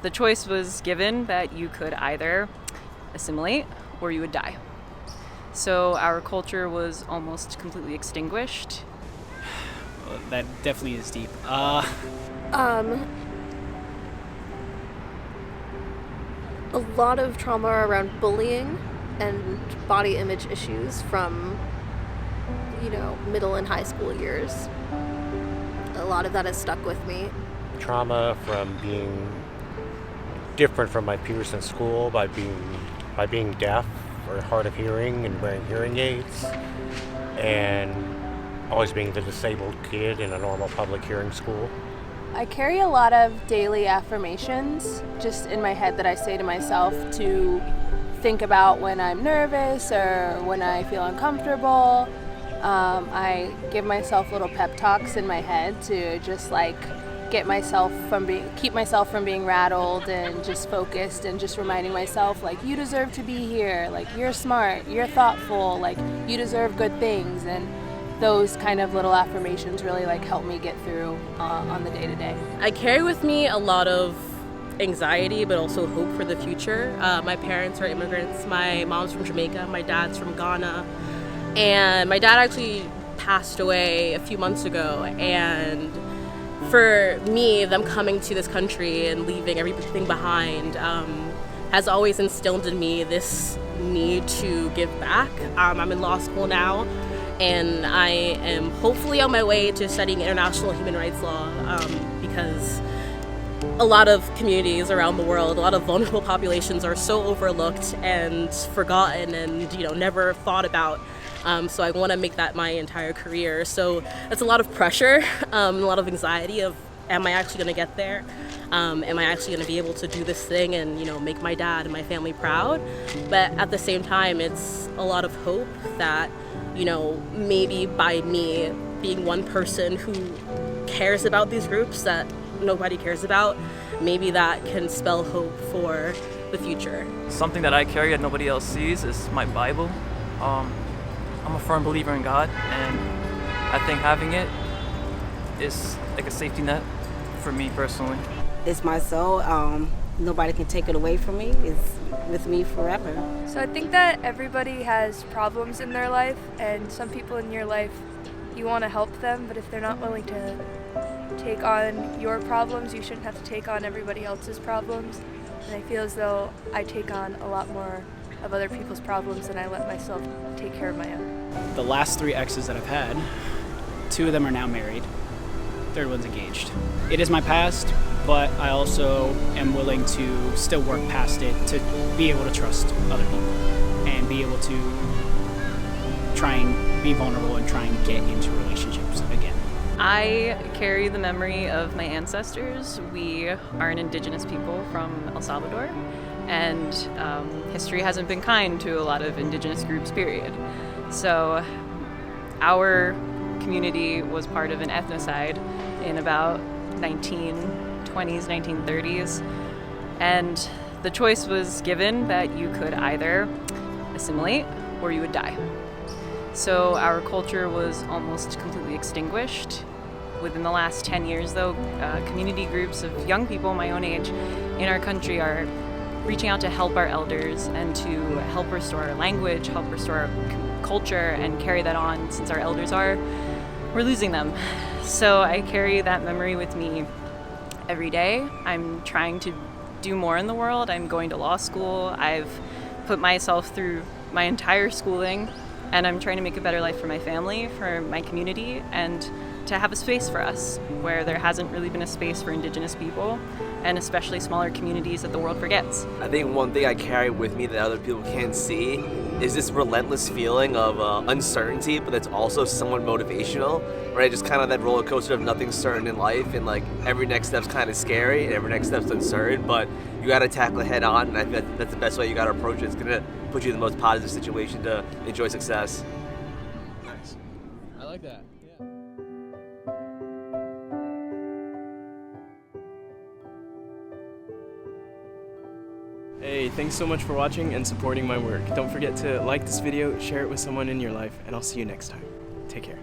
the choice was given that you could either assimilate or you would die. So our culture was almost completely extinguished. Well, that definitely is deep. A lot of trauma around bullying and body image issues from, middle and high school years. A lot of that has stuck with me. Trauma from being different from my peers in school by being deaf or hard of hearing and wearing hearing aids, and always being the disabled kid in a normal public hearing school. I carry a lot of daily affirmations just in my head that I say to myself to think about when I'm nervous or when I feel uncomfortable. I give myself little pep talks in my head to just keep myself from being rattled and just focused, and just reminding myself you deserve to be here, you're smart, you're thoughtful, you deserve good things. And those kind of little affirmations really help me get through on the day-to-day. I carry with me a lot of anxiety, but also hope for the future. My parents are immigrants. My mom's from Jamaica, my dad's from Ghana, and my dad actually passed away a few months ago. And for me, them coming to this country and leaving everything behind has always instilled in me this need to give back. I'm in law school now, and I am hopefully on my way to studying international human rights law because a lot of communities around the world, a lot of vulnerable populations are so overlooked and forgotten and never thought about. So I want to make that my entire career. So that's a lot of pressure, a lot of anxiety of, am I actually going to get there? Am I actually going to be able to do this thing and make my dad and my family proud? But at the same time, it's a lot of hope that maybe by me being one person who cares about these groups that nobody cares about, maybe that can spell hope for the future. Something that I carry that nobody else sees is my Bible. I'm a firm believer in God, and I think having it is like a safety net for me personally. It's my soul. Nobody can take it away from me. It's with me forever. So I think that everybody has problems in their life, and some people in your life, you want to help them, but if they're not willing to take on your problems, you shouldn't have to take on everybody else's problems. And I feel as though I take on a lot more of other people's problems than I let myself take care of my own. The last 3 exes that I've had, 2 of them are now married, third one's engaged. It is my past, but I also am willing to still work past it to be able to trust other people and be able to try and be vulnerable and try and get into relationships again. I carry the memory of my ancestors. We are an indigenous people from El Salvador, and history hasn't been kind to a lot of indigenous groups, period. So our community was part of an ethnocide in about 1920s, 1930s, and the choice was given that you could either assimilate or you would die. So our culture was almost completely extinguished. Within the last 10 years, though, community groups of young people my own age in our country are reaching out to help our elders and to help restore our language, help restore our culture, and carry that on. Since our elders we're losing them. So I carry that memory with me every day. I'm trying to do more in the world. I'm going to law school. I've put myself through my entire schooling, and I'm trying to make a better life for my family, for my community, and to have a space for us where there hasn't really been a space for Indigenous people, and especially smaller communities that the world forgets. I think one thing I carry with me that other people can't see is this relentless feeling of uncertainty, but that's also somewhat motivational, right? Just kind of that roller coaster of nothing's certain in life, and every next step's kind of scary and every next step's uncertain, but you got to tackle it head on, and I think that's the best way you got to approach it. It's going to put you in the most positive situation to enjoy success. Nice. I like that. Yeah. Hey, thanks so much for watching and supporting my work. Don't forget to like this video, share it with someone in your life, and I'll see you next time. Take care.